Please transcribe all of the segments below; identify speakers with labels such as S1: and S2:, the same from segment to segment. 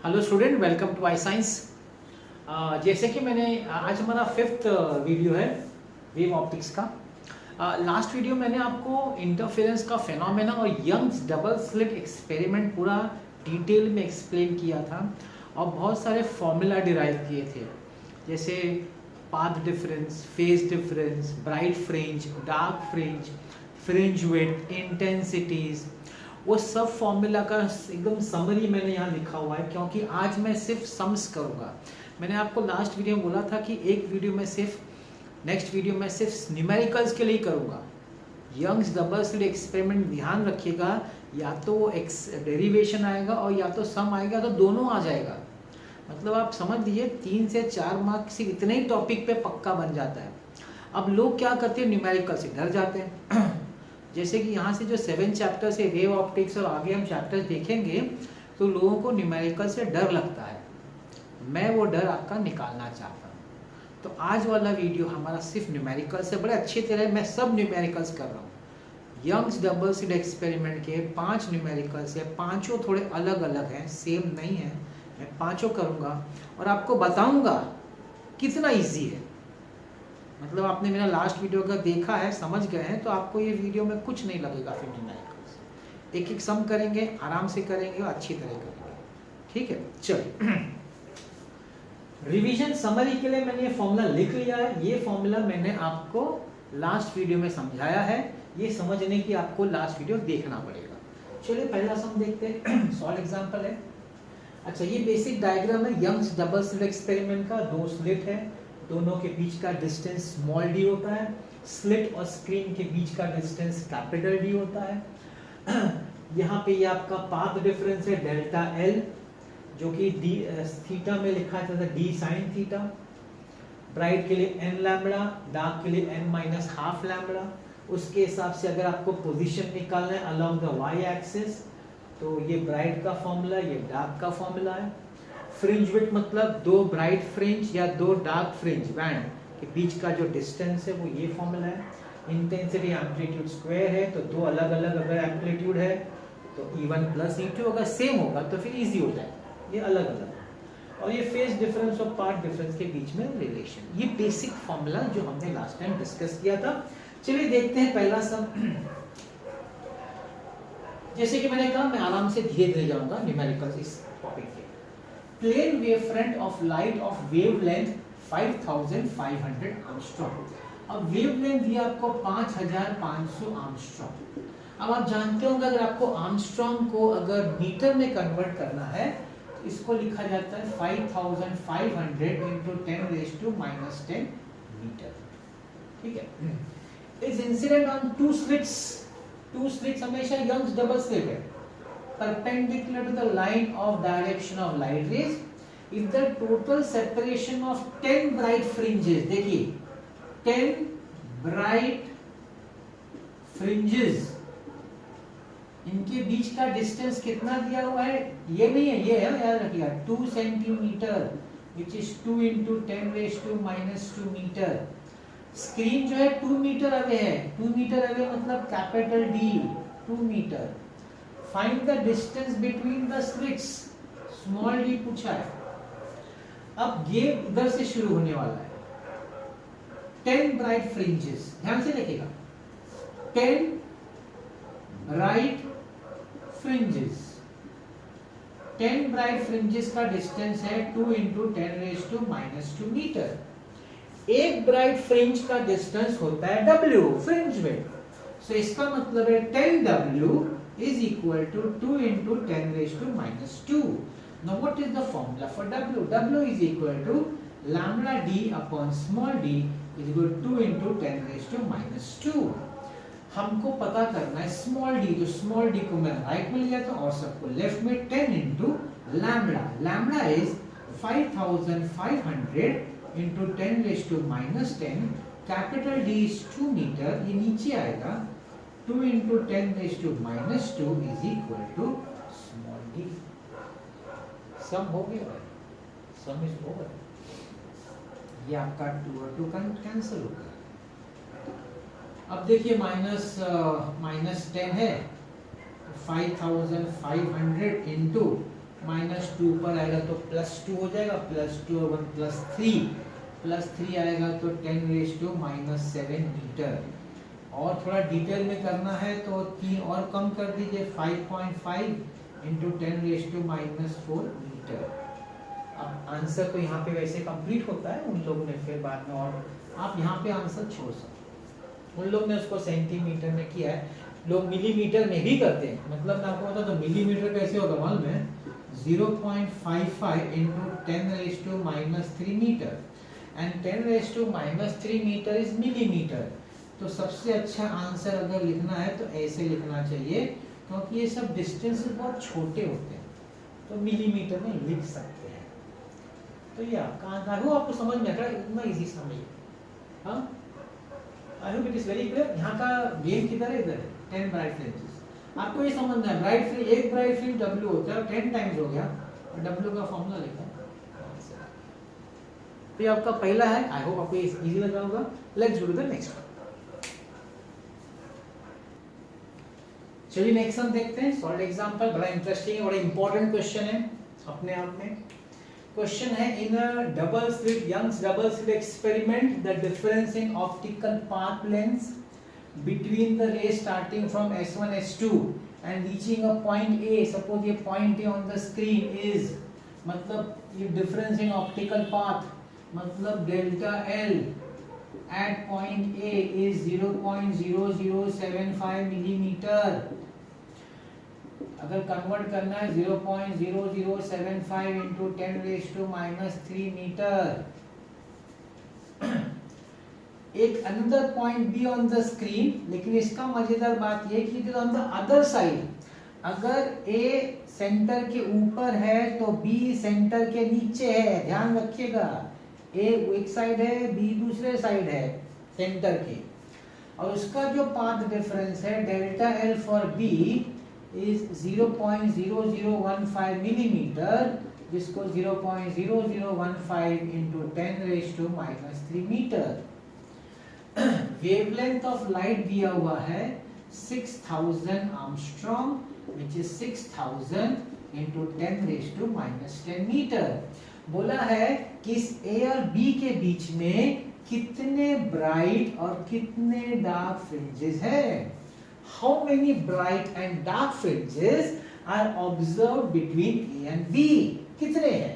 S1: Hello student, welcome to I science. जैसे कि मैंने आज हमारा 5th वीडियो है वेव ऑप्टिक्स का। लास्ट वीडियो मैंने आपको इंटरफेरेंस का फेनोमेना और यंग्स डबल स्लिट एक्सपेरिमेंट पूरा डिटेल में एक्सप्लेन किया था और बहुत सारे फॉर्मूला डिराइव किए थे, जैसे path difference, phase difference, bright fringe, dark fringe, fringe width, intensities, वो सब फॉर्मूला का एकदम समरी मैंने यहाँ लिखा हुआ है, क्योंकि आज मैं सिर्फ सम्स करूँगा। मैंने आपको लास्ट वीडियो में बोला था कि एक वीडियो में नेक्स्ट वीडियो में सिर्फ न्यूमेरिकल्स के लिए करूँगा। यंग्स डबल स्लिट एक्सपेरिमेंट ध्यान रखिएगा, या तो वो डेरिवेशन आएगा और या तो सम आएगा, तो दोनों आ जाएगा। मतलब आप समझ लीजिए 3 से 4 मार्क्स इतने ही टॉपिक पे पक्का बन जाता है। अब लोग क्या करते हैं, न्यूमेरिकल से डर जाते हैं। जैसे कि यहाँ से जो 7 चैप्टर्स है वेव ऑप्टिक्स और आगे हम चैप्टर्स देखेंगे, तो लोगों को न्यूमेरिकल से डर लगता है। मैं वो डर आपका निकालना चाहता हूँ। तो आज वाला वीडियो हमारा सिर्फ न्यूमेरिकल से, बड़े अच्छी तरह मैं सब न्यूमेरिकल्स कर रहा हूँ। यंग्स डबल स्लिट एक्सपेरिमेंट के 5 न्यूमेरिकल्स है, पांचों थोड़े अलग अलग हैं, सेम नहीं है। मैं पांचों करूँगा और आपको बताऊँगा कितना ईजी है। मतलब आपने मेरा लास्ट वीडियो अगर देखा है, समझ गए हैं, तो आपको ये वीडियो में कुछ नहीं लगेगा। फिर न्यूमेरिकल्स एक एक सम करेंगे, आराम से करेंगे और अच्छी तरह करेंगे। ठीक है, चलिए। रिवीजन समरी के लिए मैंने ये फॉर्मूला लिख लिया है। ये फॉर्मूला मैंने आपको लास्ट वीडियो में समझाया है। ये समझने की आपको लास्ट वीडियो देखना पड़ेगा। चलिए पहला सम देखते हैं। सॉल्व एग्जाम्पल है। अच्छा, ये बेसिक डायग्राम है यंग्स डबल स्लिट एक्सपेरिमेंट का। 2 स्लिट है, दोनों के बीच का डिस्टेंस स्मॉल डी होता है। स्लिट और स्क्रीन के बीच का डिस्टेंस कैपिटल डी होता है। यहाँ पे ये आपका पाथ डिफरेंस है डेल्टा एल, जो कि डी थीटा में लिखा जाता है डी साइन थीटा। ब्राइट के लिए एन लैम्बडा, डार्क के लिए एन माइनस हाफ लैम्बडा। उसके हिसाब से अगर आपको पोजीशन निकालना है अलोंग द वाई एक्सिस, तो ये ब्राइट का फॉर्मूला, ये डार्क का फॉर्मूला है। फ्रिंज विड्थ मतलब 2 ब्राइट फ्रिंज या 2 डार्क फ्रिंज बैंड के बीच का जो डिस्टेंस है, वो ये फॉर्मूला है। इंटेंसिटी एम्पलीट्यूड स्क्वायर है, तो 2 अलग अलग अगर एम्पलीट्यूड है तो E1 प्लस E2, अगर सेम होगा तो फिर इजी हो जाएगा। ये अलग अलग। और ये फेज डिफरेंस और पार्ट डिफरेंस के बीच में रिलेशन, ये बेसिक फॉर्मूला जो हमने लास्ट टाइम डिस्कस किया था। चलिए देखते हैं पहला सम। जैसे कि मैंने कहा, मैं आराम से धीरे धीरे जाऊंगा न्यूमेरिकल्स इस टॉपिक पे। Plane wave front of light of wavelength 5500 angstrom. अब वेवलेंथ दिया आपको 5500 एंगस्ट्रॉम। अब आप जानते होंगे, अगर आपको एंगस्ट्रॉम को अगर मीटर में कन्वर्ट करना है, तो इसको लिखा जाता है 5500 into 10⁻⁻10 मीटर। ठीक है। Is incident on 2 slits. 2 slits हमेशा यंग्स डबल स्लिट है, perpendicular to the line of direction of light rays. If the total separation of 10 bright fringes, देखिए 10 bright fringes, इनके बीच का डिस्टेंस कितना दिया हुआ है, ये नहीं है, ये है, याद रखिएगा 2 centimetre, which is 2 into 10⁻⁻2 metre. Screen जो है 2 मीटर अवे है। 2 मीटर अवे मतलब capital D 2 metre. Find the distance between the slits, small d पूछा है। अब ये इधर से शुरू होने वाला है। 10 bright fringes, ध्यान से देखिएगा, 10 bright fringes। 10 bright fringes का डिस्टेंस है 2 into 10⁻⁻2 मीटर। एक ब्राइट फ्रिंज का डिस्टेंस होता है W, फ्रिंज विड्थ। सो इसका मतलब है 10W is equal to 2 into 10⁻⁻2. Now what is the formula for W? W is equal to lambda d upon small d is equal to 2 into 10⁻⁻2. हमको पता करना है स्मॉल d, तो स्मॉल d को मैं राइट में लिया था और सबको लेफ्ट में 10 into lambda. Lambda is 5500 into 10⁻⁻10. कैपिटल D is 2 मीटर, ये नीचे आएगा 2 into 10⁻⁻2 is equal to small d. सम हो गया, सम इज ओवर। ये आपका 2 और 2 कैंसिल हो गया। अब देखिए माइनस 10 है, 5500 into -2 पर आएगा तो +2 हो जाएगा, +2 और 1 +3 आएगा तो 10⁻⁷ मीटर। और थोड़ा डिटेल में करना है तो 3 और कम कर दीजिए, 5.5 × 10⁻⁴ मीटर। अब आंसर तो यहाँ पे वैसे कंप्लीट होता है, उन लोगों ने फिर बाद में, और आप यहाँ पे आंसर छोड़ सकते। उन लोग ने उसको सेंटीमीटर में किया है, लोग मिलीमीटर में भी करते हैं। मतलब मैं आपको बता दूं मिलीमीटर कैसे होगा मालूम है, 0.55 × 10⁻³ metre, and 10⁻³ metre is millimetre. तो सबसे अच्छा आंसर अगर लिखना है तो ऐसे लिखना चाहिए, क्योंकि ये सब डिस्टेंस बहुत छोटे होते हैं, तो मिलीमीटर में लिख सकते हैं। तो ये आपका आंसर, आपको समझ में आ रहा है, इतना इजी समझिए। हाँ, I hope it is very clear. यहाँ का गेम किधर है, इधर है, 10 ब्राइट फ्रिंजेस। आपको ये समझना है, ब्राइट फ्रिंज, एक ब्राइट फ्रिंज W होता है, 10 टाइम्स हो गया, और W का फॉर्मूला लिखा है। तो ये आपका पहला है, आई होप आपको इजी लगा होगा। Let's go to the next one. चलिए नेक्स्ट हम देखते हैं, सॉल्व एग्जांपल। बड़ा इंटरेस्टिंग है, बड़ा इंपॉर्टेंट क्वेश्चन है अपने आप में। क्वेश्चन है, in a double slit Young's double slit experiment the difference in optical path length between the rays starting from S1 S2 and reaching a point A, suppose ये point A on the screen is, मतलब ये difference in optical path, मतलब delta L at point A is 0.0075 millimeter। अगर convert करना है 0.0075 into 10⁻³ metre. एक another point B on the screen, लेकिन इसका मजेदार बात ये कि on the other side, अगर A सेंटर के ऊपर है तो B सेंटर के नीचे है। ध्यान रखिएगा, A एक साइड है, B दूसरे साइड है सेंटर के, और उसका जो पाथ डिफरेंस है delta L for B is 0.0015 millimetre, जिसको 0.0015 into 10⁻³ metre. Wavelength of light दिया हुआ है 6000 angstrom, which is 6000 into 10⁻⁻10 metre. बोला है कि इस A और B के बीच में कितने ब्राइट और कितने डार्क फ्रिंजेस है। How many bright and dark fringes are observed between A and B? कितने हैं?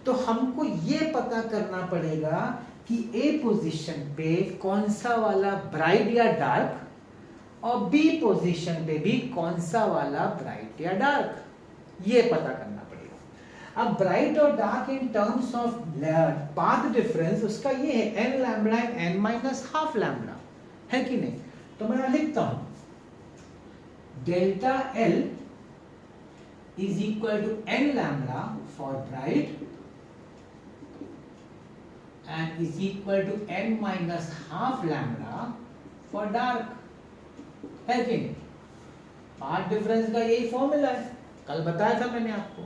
S1: तो हमको ये पता करना पड़ेगा कि A पोजीशन पे कौन सा वाला ब्राइट या डार्क, और B पोजीशन पे भी कौन सा वाला ब्राइट या डार्क, ये पता करना पड़ेगा। अब ब्राइट और dark in terms of path difference उसका ये है n lambda n minus half lambda, है कि नहीं। तो मैं लिखता हूं delta L is equal to n lambda for bright and is equal to n minus half lambda for dark, है कि नहीं। पाथ डिफरेंस का यही फॉर्मूला है, कल बताया था मैंने आपको।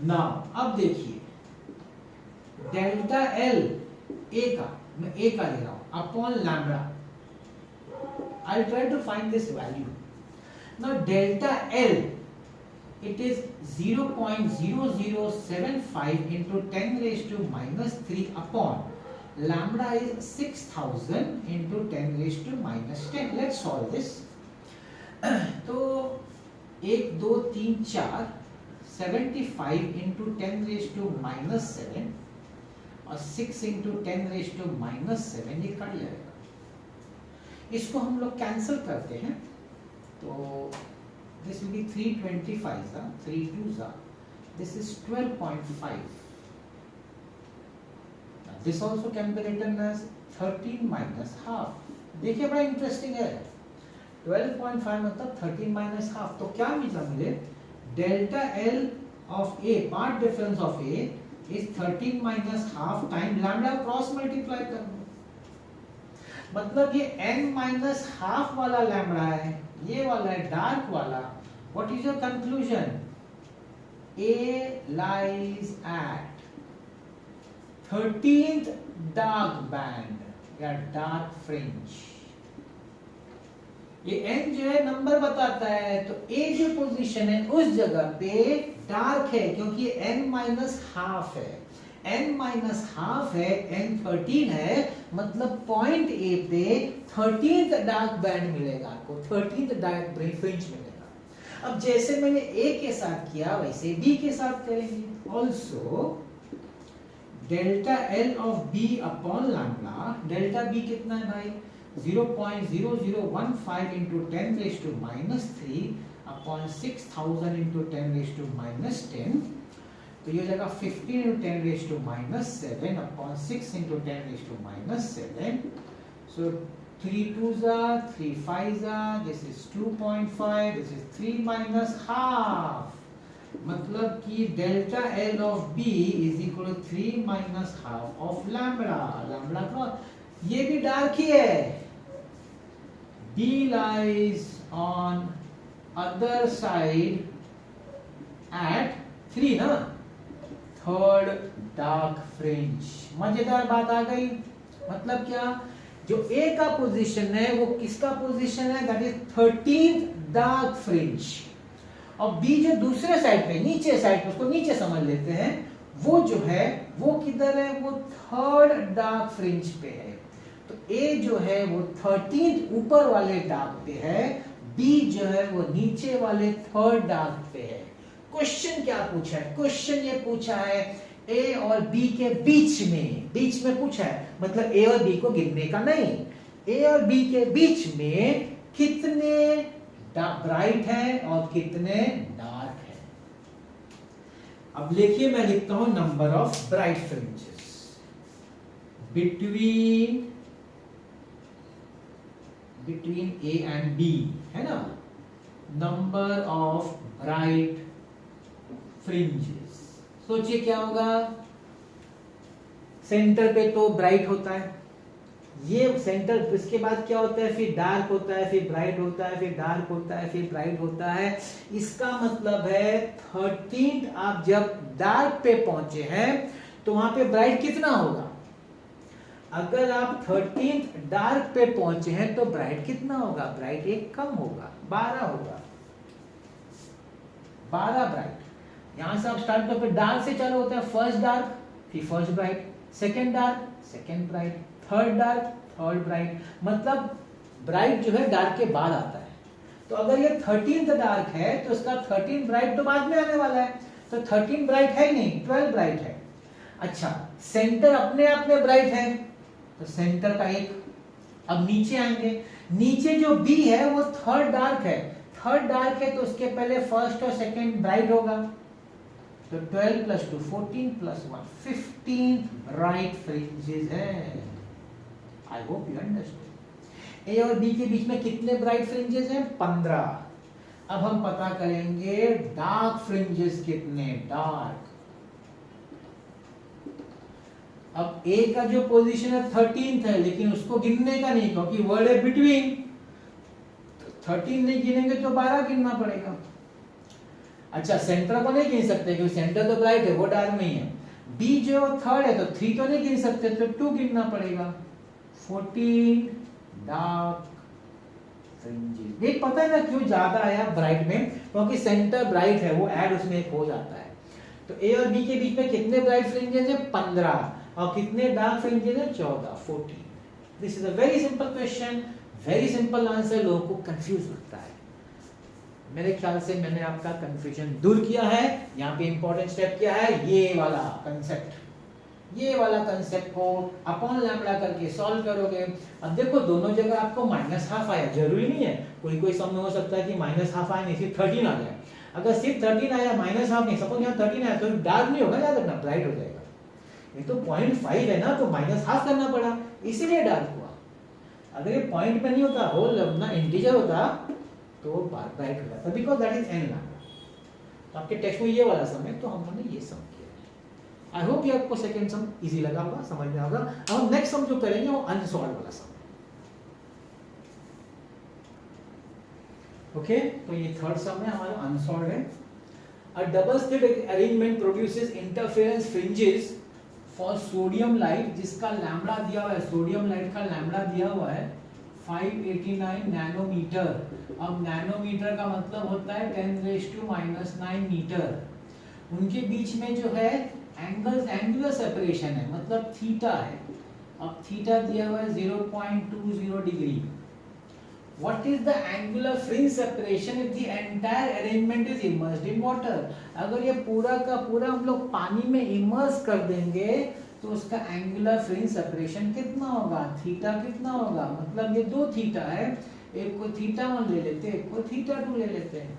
S1: नाउ अब देखिए डेल्टा L A का, मैं A का ले रहा हूं, upon lambda. I'll try to find this value. Now delta L, it is 0.0075 into 10⁻³ upon lambda is 6000 into 10⁻10। Let's solve this. तो 1 2 3 4 75 into 10⁻⁷ और 6 into 10⁻⁷, ये कट जाएगा। इसको हम लोग कैंसिल करते हैं, तो this will be 325 3 2s, this is 12.5। this also can be written as 13 minus half। देखिए बड़ा इंटरेस्टिंग है, 12.5 मतलब 13 minus half। तो क्या मिले, delta L of A, path difference of A is 13 minus half time lambda, cross multiply करना, मतलब ये n minus half वाला लैम्डा है, ये वाला है डार्क वाला। What is your conclusion? A lies at 13th dark band या dark fringe। ये n जो है नंबर बताता है, तो a जो पोजीशन है उस जगह पे डार्क है, क्योंकि n माइनस हाफ है, n माइनस हाफ है, n 13 है, मतलब पॉइंट a पे 13th डार्क बैंड मिलेगा आपको, 13th डार्क फ्रिंज मिलेगा। अब जैसे मैंने a के साथ किया वैसे b के साथ करेंगे। Also delta L of B upon lambda, delta B कितना है भाई 0.0015 into 10 raised to minus 3 upon 6000 into 10 raised to minus 10, तो ये हो जाएगा 15 into 10 raised to minus 7 upon 6 into 10 raised to minus 7, so 3 2s are 3 5s are, this is 2.5, this is 3 minus half, मतलब कि delta L of B is equal to 3 minus half of lambda, lambda का ये भी dark ही है, B lies on other side at 3 ना, third dark fringe. मजेदार बात आ गई, मतलब क्या, जो A का पोजीशन है वो किसका पोजीशन है, that is 13th dark fringe, और B जो दूसरे साइड पे नीचे साइड पे, उसको नीचे समझ लेते हैं, वो जो है वो किधर है, वो थर्ड डार्क फ्रिंज पे है। तो A जो है वो 13th ऊपर वाले डार्क पे है, B जो है वो नीचे वाले थर्ड डार्क पे है। क्वेश्चन क्या पूछा है, क्वेश्चन ये पूछा है A और B के बीच में पूछा है, मतलब A और B को गिनने का नहीं, A और B के बीच में कितने ब्राइट है और कितने डार्क है। अब देखिए मैं लिखता हूं number of bright fringes between A and B, है ना, नंबर ऑफ ब्राइट फ्रिंजेस। सोचिए क्या होगा, सेंटर पे तो ब्राइट होता है, ये सेंटर, इसके बाद क्या होता है, फिर डार्क होता है, फिर ब्राइट होता है, फिर डार्क होता है, फिर ब्राइट होता है। इसका मतलब है 13th आप जब डार्क पे पहुंचे हैं तो वहां पे ब्राइट कितना होगा, अगर आप 13th डार्क पे पहुंचे हैं तो ब्राइट कितना होगा, ब्राइट एक कम होगा, 12 होगा, 12 ब्राइट। यहां से आप स्टार्ट करते डार्क से चालू होता है, फर्स्ट डार्क, फिर first bright, second dark, second bright, third dark, third bright, मतलब ब्राइट जो है डार्क के बाद आता है। तो अगर ये 13th डार्क है तो इसका 13 ब्राइट तो बाद में आने वाला है, तो 13 ब्राइट है ही नहीं, 12 ब्राइट है। अच्छा, सेंटर अपने आप में ब्राइट है, तो सेंटर का एक। अब नीचे आएंगे, नीचे जो B है वो थर्ड डार्क है, थर्ड डार्क है तो उसके पहले फर्स्ट और सेकंड ब्राइट होगा, तो 12 प्लस 2 14 प्लस 1 15 ब्राइट फ्रिंजेस है। I hope you understood. A और B के बीच में कितने ब्राइट फ्रिंजेस हैं, 15। अब हम पता करेंगे डार्क फ्रिंजेस कितने, डार्क। अब A का जो पोजीशन है 13th है, लेकिन उसको गिनने का नहीं, क्योंकि वर्ड है बिटवीन, तो 13 नहीं गिनेंगे तो 12 गिनना पड़ेगा। अच्छा, सेंटर को नहीं गिन सकते क्योंकि सेंटर तो ब्राइट है, वो डार्क नहीं है। B जो थर्ड है तो 3 तो नहीं गिन सकते, तो 2 गिनना पड़ेगा। 14 डार्क फ्रिंजेस। ये पता है ना क्यों ज्यादा आया ब्राइट में, क्योंकि सेंटर ब्राइट है, वो ऐड उसमें एक हो जाता है। तो A और B के बीच में कितने ब्राइट फ्रिंजेस है, 15, और कितने डार्क फ्रिंजेस है, 14, 14। This is a very simple question, very simple answer. लोगों को कंफ्यूज लगता है, मेरे ख्याल से मैंने आपका कंफ्यूजन दूर किया है। यहाँ पे इंपॉर्टेंट स्टेप क्या है, ये वाला कंसेप्ट, ये वाला कंसेप्ट को अपॉन लैम्बडा करके सॉल्व करोगे। अब देखो दोनों जगह आपको -12 आया, जरूरी नहीं है, कोई कोई सम में हो सकता है कि -12 आया नहीं, सिर्फ 13 आ जाए। अगर सिर्फ 13 आया, -12 नहीं, सपोज यहाँ 13 आया, तो डार्क नहीं होगा, याद रखना, ब्राइट हो जाएगा। ये तो 0.5 है ना, तो -12 करना पड़ा, इसीलिए डार्क हुआ। अगर ये पॉइंट में नहीं होता, होल अपना इंटीजर होता, तो ब्राइट हो जाता, because that is n lambda. तो आपके टेक्स्ट में ये वाला सम है, तो हमने ये सम किया। आई होप ये आपको सेकंड सम इजी लगा होगा, समझ में आएगा। अब हम नेक्स्ट सम जो करेंगे वो अनसॉल्व वाला सम है। ओके, तो ये थर्ड सम है हमारा, अनसॉल्व है। अ double slit arrangement produces interference fringes for sodium light, जिसका लैम्बडा दिया हुआ है, सोडियम लाइट का लैम्बडा दिया हुआ है 589 नैनोमीटर। अब नैनोमीटर का मतलब होता है 10⁻⁹ मीटर। उनके बीच में जो है एंगुलर सेपरेशन है, मतलब थीटा है। अब थीटा दिया हुआ है 0.20 degree. What is the angular fringe separation if the entire arrangement is immersed in water? अगर ये पूरा का पूरा हम लोग पानी में इमर्स कर देंगे तो उसका एंगुलर फ्रिंज सेपरेशन कितना होगा, थीटा कितना होगा। मतलब ये दो थीटा है, एक को थीटा 1 ले लेते हैं, एक को थीटा 2 ले लेते हैं।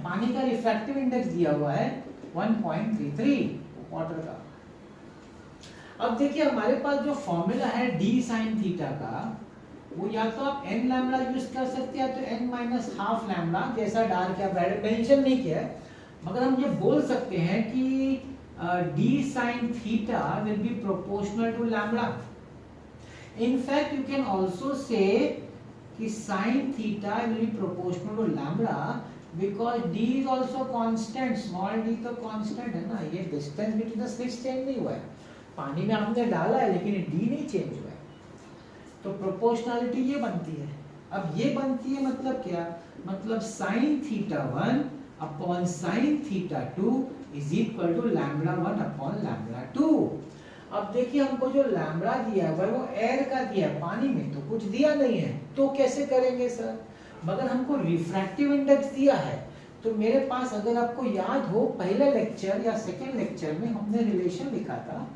S1: पानी का रिफ्रैक्टिव इंडेक्स दिया हुआ है 1.33 वाटर का। अब देखिए हमारे पास जो फॉर्मूला है d sin थीटा का, वो या तो आप n लैम्बडा यूज कर सकते हैं या तो n माइनस हाफ लैम्बडा, जैसा डार्क या ब्राइट मेंशन नहीं किया है, मगर हम ये बोल सकते हैं कि d sin theta will be proportional to lambda. In fact you can also say कि sin theta will be proportional to lambda because d is also constant. Small d तो कांस्टेंट है ना, ये distance between the slits change नहीं हुआ है, पानी में आपने डाला है लेकिन d नहीं चेंज हुआ है, तो प्रोपोर्शनलिटी ये बनती है। अब ये बनती है मतलब क्या, मतलब sin theta 1 upon sin theta 2 is equal to lambda 1 upon lambda 2। अब देखिए हमको जो लैम्बडा दिया है वो एयर का दिया है, पानी में तो कुछ दिया नहीं है, तो कैसे करेंगे सर। मगर हमको रिफ्रैक्टिव इंडेक्स दिया है, तो मेरे पास अगर आपको याद हो पहले लेक्चर या सेकेंड लेक्चर में हमने रिलेशन लिखा था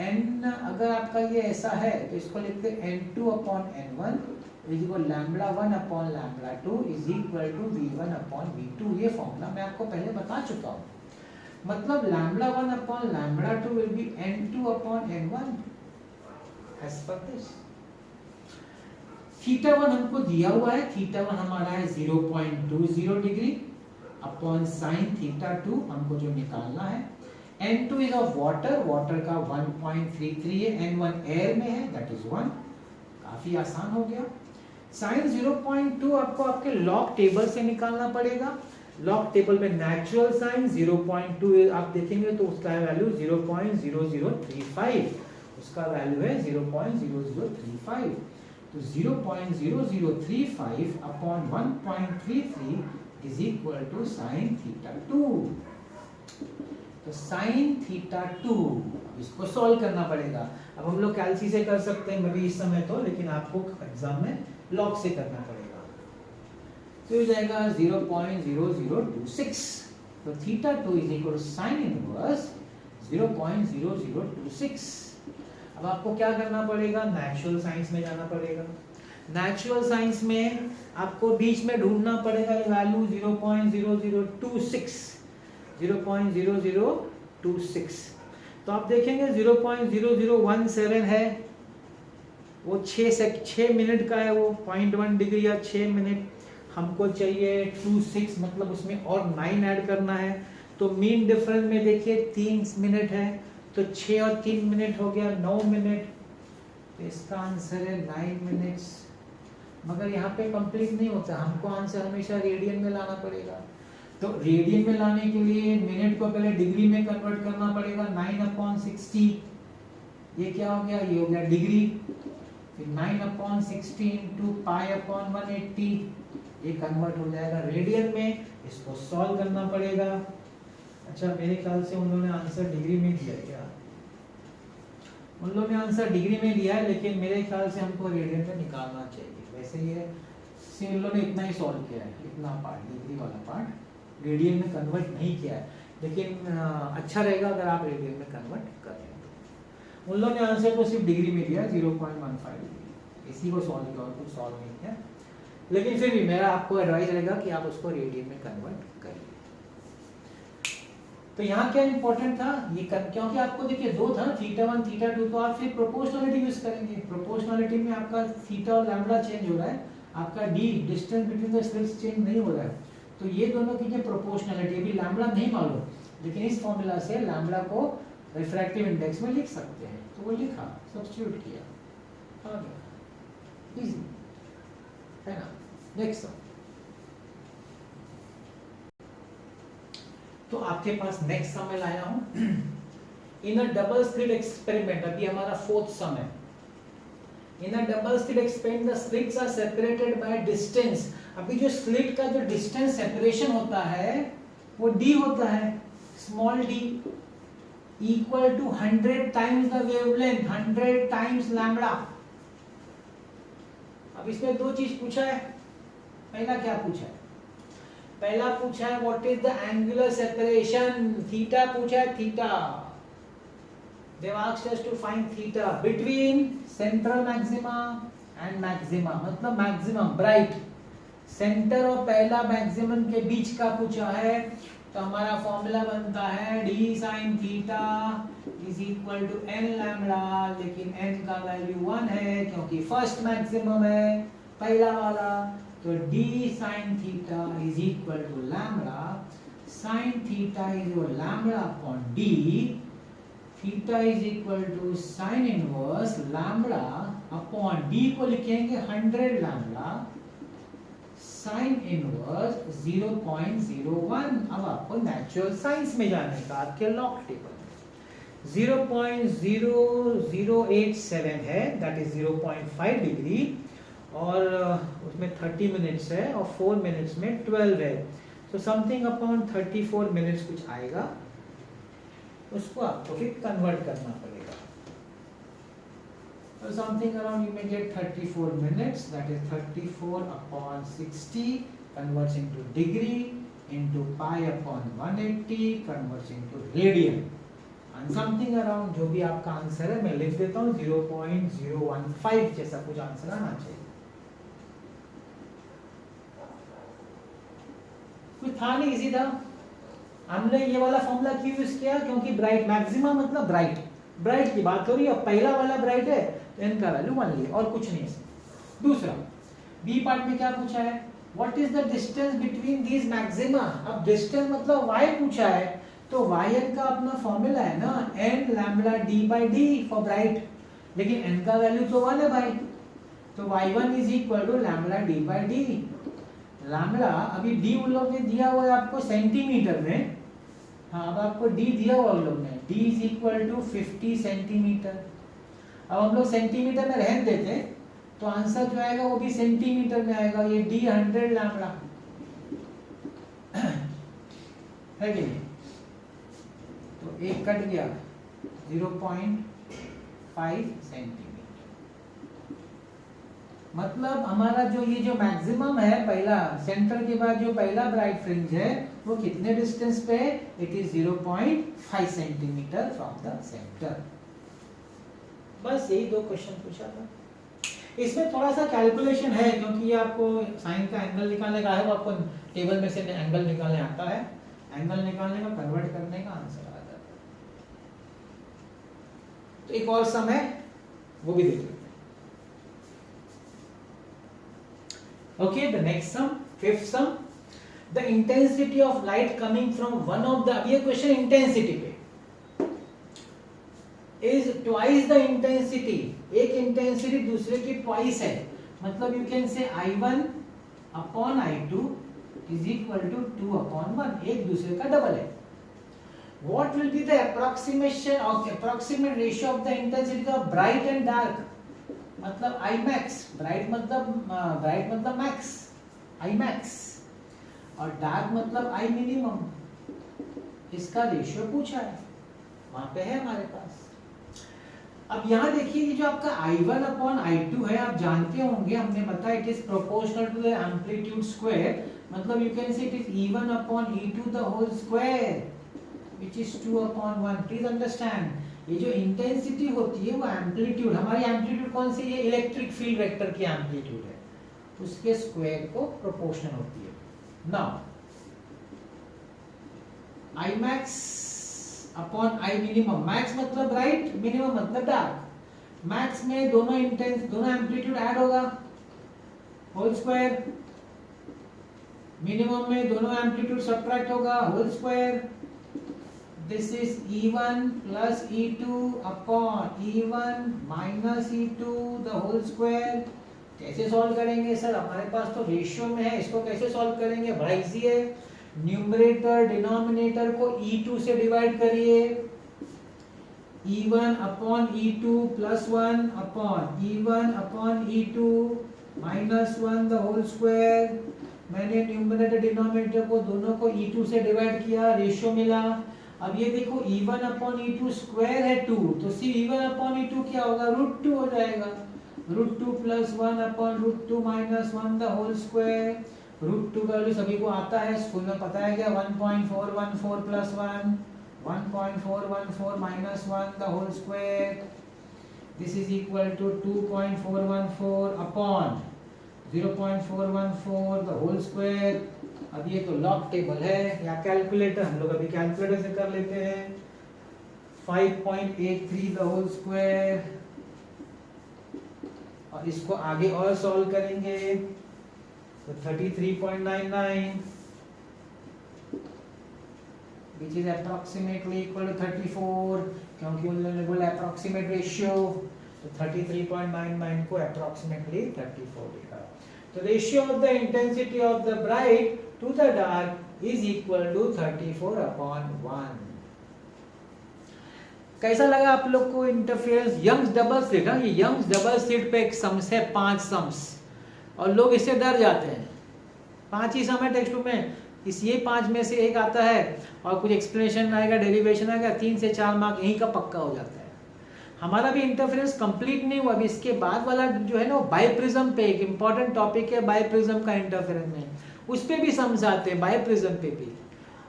S1: n, अगर आपका ये ऐसा है तो इसको लिखते हैं n2 upon n1 is equal lambda 1 upon lambda 2 is equal to v1 upon v2। ये फॉर्मूला मैं आपको पहले बता चुका हूँ। मतलब lambda 1 upon lambda 2 will be n2 upon n1 as per this. Theta 1 हमको दिया हुआ है, थीटा 1 हमारा है 0.20 डिग्री अपॉन साइन थीटा 2 हमको जो निकालना है। n2 is of water, water का 1.33 है, n1 एयर में है दैट इज 1, काफी आसान हो गया। साइन 0.2 आपको आपके लॉग टेबल से निकालना पड़ेगा। लॉग टेबल में नेचुरल साइन 0.2 आप देखेंगे तो उसका वैल्यू 0.0035, उसका वैल्यू है 0.0035, तो 0.0035 upon 1.33 is equal to sine theta 2। तो साइन थीटा 2 इसको सॉल्व करना पड़ेगा। अब हम लोग कैलसी से कर सकते हैं अभी इस समय तो, लेकिन आपको एग्जाम में लॉग से करना पड़ेगा। तो ये जाएगा 0.0026, तो theta 2 is equal to sine inverse 0.0026। अब आपको क्या करना पड़ेगा, नेचुरल साइंस में जाना पड़ेगा। नेचुरल साइंस में आपको बीच में ढूंढना पड़ेगा वैल्यू 0.0026, 0.0026। तो आप देखेंगे 0.0017 है, वो 6 मिनट का है, वो 0.1 डिग्री या 6 मिनट। हमको चाहिए 26, मतलब उसमें और 9 ऐड करना है, तो मीन डिफरेंस में देखिए 3 मिनट है, तो 6 और 3 मिनट हो गया 9 मिनट, तो इसका आंसर है 9 मिनट्स। मगर यहाँ पे कंप्लीट नहीं होता, हमको आंसर हमेशा रेडियन में लाना पड़ेगा। तो रेडियन में लाने के लिए मिनट को पहले डिग्री में कन्वर्ट करना पड़ेगा, 9/60, ये क्या हो गया, ये हो गया डिग्री, फिर 9/60 इंटू π/180, ये कन्वर्ट हो जाएगा रेडियन में, इसको सॉल्व करना पड़ेगा। अच्छा मेरे ख्याल से उन्होंने आंसर डिग्री में दिया क्या, उन लोगों ने आंसर डिग्री में दिया है, लेकिन मेरे ख्याल से हमको रेडियन में निकालना चाहिए। वैसे ये उन लोगों ने इतना ही सॉल्व किया है, इतना पार्ट डिग्री वाला पार्ट रेडियन में कन्वर्ट नहीं किया है, लेकिन अच्छा रहेगा अगर आप रेडियन में कन्वर्ट करें। उन लोगों ने आंसर तो सिर्फ डिग्री में दिया 0.15 डिग्री, इसी को सॉल्व किया और कुछ सॉल्व नहीं किया, लेकिन फिर भी मेरा आपको एडवाइस रहेगा कि आप उसको रेडियन में कन्वर्ट करिए। तो यहाँ क्या इंपॉर्टेंट था ये क्योंकि आपको देखिए दो था थीटा 1 थीटा 2, तो आप फिर प्रोपोर्शनलिटी यूज करेंगे। प्रोपोर्शनलिटी में आपका थीटा और लैम्बडा चेंज हो रहा है, आपका D distance between the slits change नहीं हो रहा है, तो ये दोनों की प्रोपोर्शनलिटी, अभी लैम्बडा नहीं मालूम, लेकिन इस फॉर्मूला से लैम्बडा को रिफ्रैक्टिव इंडेक्स में लिख सकते हैं, तो वो लिखा, सब्स्टिट्यूट किया, आ गया, इजी है ना। नेक्स्ट तो आपके पास नेक्स्ट सम मैं लाया हूं in a double slit experiment, अभी हमारा 4th सम है। In a double slit experiment the slits are separated by distance. अभी जो स्लिट का जो डिस्टेंस सेपरेशन होता है वो d होता है, small d equal to 100 times the wavelength, 100 times lambda. अब इसमें दो चीज पूछा है। पहला क्या पूछा है? पहला पूछा है what is the angular separation, theta पूछा है, theta. They have asked us to find theta between central maxima and maxima, मतलब मैक्सिमम ब्राइट सेंटर और पहला मैक्सिमम के बीच का पूछा है। तो हमारा फॉर्मूला बनता है d sin theta is equal to n lambda, लेकिन n का वैल्यू 1 है क्योंकि फर्स्ट मैक्सिमम है पहला वाला। तो d sin theta is equal to lambda, sin theta is lambda upon d, theta is equal to sine inverse lambda upon d को लिखेंगे 100 लैम्बडा साइन इनवर्स 0.01। अब आपको नेचुरल साइंस में जाने का, आपके लॉग टेबल 0.0087 है, दैट इज 0.5 डिग्री, और उसमें 30 मिनट्स है और 4 मिनट्स में 12 है, तो समथिंग अपॉन 34 मिनट्स कुछ आएगा। उसको आपको फिर कन्वर्ट करना पड़ेगा। So something around you may get 34 minutes, that is 34 upon 60 converts into degree into pi upon 180 converts into radian, and something around जो भी आपका आंसर है मैं लिख देता हूँ 0.015 जैसा कुछ आंसर आना चाहिए। कुछ था नहीं, इजी था। हमने ये वाला फॉर्मूला क्यों यूज किया? क्योंकि ब्राइट मैक्सिमम मतलब ब्राइट की बात हो रही है, पहला वाला ब्राइट है तो n का वैल्यू 1 लिए और कुछ नहीं है। दूसरा बी पार्ट में क्या पूछा है? What is the distance between these maxima. अब डिस्टेंस मतलब y पूछा है, तो yn का अपना फॉर्मूला है ना n lambda d by d for bright, लेकिन n का वैल्यू तो 1 है भाई, तो y1 is equal to lambda d by d। Lambda अभी d उन लोग ने दिया हुआ है आपको सेंटीमीटर में, हाँ अब आपको d दिया हुआ उन लोग ने, d is equal to 50 centimetre. अब हम लोग सेंटीमीटर में रहने देते हैं तो आंसर जो आएगा वो भी सेंटीमीटर में आएगा, ये d 100 लैम्बडा है कि नहीं? तो एक कट गया 0.5 सेंटीमीटर। मतलब हमारा जो ये जो मैक्सिमम है पहला सेंटर के बाद जो पहला ब्राइट फ्रिंज है वो कितने डिस्टेंस पे है? It is 0.5 centimetre from the centre. बस यही दो क्वेश्चन पूछा था। इसमें थोड़ा सा कैलकुलेशन है क्योंकि ये आपको साइन का एंगल निकालने का है, वो आपको टेबल में से एंगल निकालने आता है, एंगल निकालने का कन्वर्ट करने का आंसर आ जाता है। तो एक और सम है वो भी देख लेते हैं। Okay, the next sum, fifth sum, the intensity of light coming from one of the, ये question intensity पे is twice the intensity, एक intensity दूसरे की twice है, मतलब you can say I1 upon I2 is equal to 2 upon 1, एक दूसरे का डबल है। What will be the approximate ratio of the intensity of bright and dark, मतलब I max, ब्राइट मतलब मैक्स, I max, और dark मतलब I minimum, इसका ratio पूछा है, वहां पे है हमारे पास। अब यहाँ देखिए ये जो आपका I1 अपॉन I2 है, आप जानते होंगे, हमने बताया it is proportional to the amplitude square, मतलब you can say it is E1 upon E2 the whole square which is 2 upon 1। Please understand, ये जो इंटेंसिटी होती है वो एम्पलीट्यूड, हमारी एम्पलीट्यूड कौन सी है? इलेक्ट्रिक फील्ड वेक्टर की एम्पलीट्यूड है, उसके स्क्वायर को प्रोपोर्शनल होती है। Now I max upon I minimum, max मतलब ब्राइट, मिनिमम मतलब डार्क। मैक्स में दोनों एम्पलीट्यूड ऐड होगा होल स्क्वायर, मिनिमम में दोनों एम्पलीट्यूड सब्ट्रैक्ट होगा whole square. This is E1 plus E2 upon E1 minus E2 the whole square। कैसे solve करेंगे सर? हमारे पास तो रेशियो में है, इसको कैसे सॉल्व करेंगे? बड़ा इजी है, न्यूमरेटर डिनोमिनेटर को E2 से डिवाइड करिए, E1 upon E2 plus 1 upon E1 upon E2 minus 1 the whole square। मैंने न्यूमरेटर डिनोमिनेटर को दोनों को E2 से डिवाइड किया, रेशियो मिला। अब ये देखो E1 upon E2 स्क्वायर है 2, तो सिर्फ E1 upon E2 क्या होगा, √2 हो जाएगा। √2 plus 1 upon √2 minus 1 the whole square। √2 का वैल्यू सभी को आता है, स्कूल में पता है क्या, 1.414 plus 1 1.414 minus 1 the whole square। This is equal to 2.414 upon 0.414 the whole square। अब ये तो लॉग टेबल है या कैलकुलेटर, हम लोग अभी कैलकुलेटर से कर लेते हैं। 5.83 the whole square, और इसको आगे और सॉल्व करेंगे तो 33.99 which is approximately equal to 34, क्योंकि उन्होंने बोला approximate ratio, तो 33.99 को approximately 34 लिखा। तो ratio of the intensity of the bright to the dark is equal to 34/1। कैसा लगा आप लोग को इंटरफेरेंस? यंग्स डबल स्लिट, ये यंग्स डबल स्लिट पे एक सम्स है, 5 सम्स, और लोग इससे डर जाते हैं। 5 ही सम है टेक्स्ट बुक में, इस ये 5 में से एक आता है और कुछ एक्सप्लेनेशन आएगा, डेरिवेशन आएगा, 3 से 4 मार्क यहीं का पक्का हो जाता है। हमारा भी इंटरफेरेंस कंप्लीट नहीं हुआ, अभी इसके बाद वाला जो है ना वो बाइप्रिज्म पे एक इंपॉर्टेंट टॉपिक है, बाइप्रिज्म का इंटरफेरेंस में, उस पे भी समझाते हैं बाइप्रिज्म पे भी,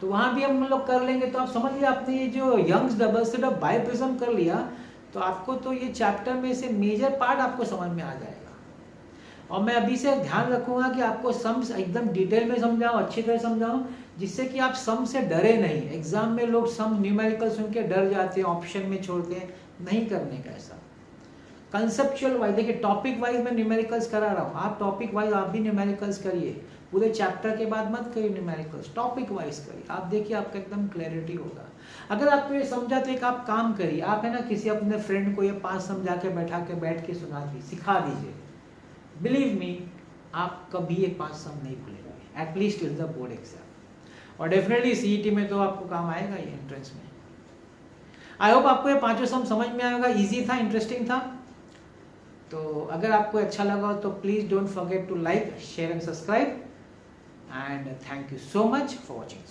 S1: तो वहाँ भी हम लोग कर लेंगे। तो आप समझ लिया, आपने ये जो Young's double slit of biprism कर लिया तो आपको तो ये चैप्टर में से मेजर पार्ट आपको समझ में आ जाएगा। और मैं अभी से ध्यान रखूंगा कि आपको सम्स एकदम डिटेल में समझाऊं, अच्छी तरह समझाऊं, जिससे कि आप सम से डरे नहीं। एग्जाम में लोग सम न्यूमेरिकल सुन के डर जाते हैं, ऑप्शन में छोड़ते हैं, नहीं करने का ऐसा। कंसेप्चुअल वाइज देखिए, टॉपिक वाइज मैं न्यूमेरिकल्स करा रहा हूँ, आप टॉपिक वाइज आप भी न्यूमेरिकल्स करिए, पूरे चैप्टर के बाद मत करिए न्यूमेरिकल्स, टॉपिक वाइज करिए, आप देखिए आपका एकदम क्लैरिटी होगा। अगर आपको ये समझा तो एक आप काम करिए, आप है ना किसी अपने फ्रेंड को ये 5 समझा के बैठ के सुना दीजिए, सिखा दीजिए। बिलीव मी, आप कभी ये 5 सम नहीं भूलेंगे, at least in the board exam, और डेफिनेटली सीईटी में तो आपको काम आएगा ये एंट्रेंस में। आई होप आपको ये 5 सम समझ में आएगा, इजी था, इंटरेस्टिंग था। तो अगर आपको अच्छा लगा तो please don't forget to like, share and subscribe, and thank you so much for watching.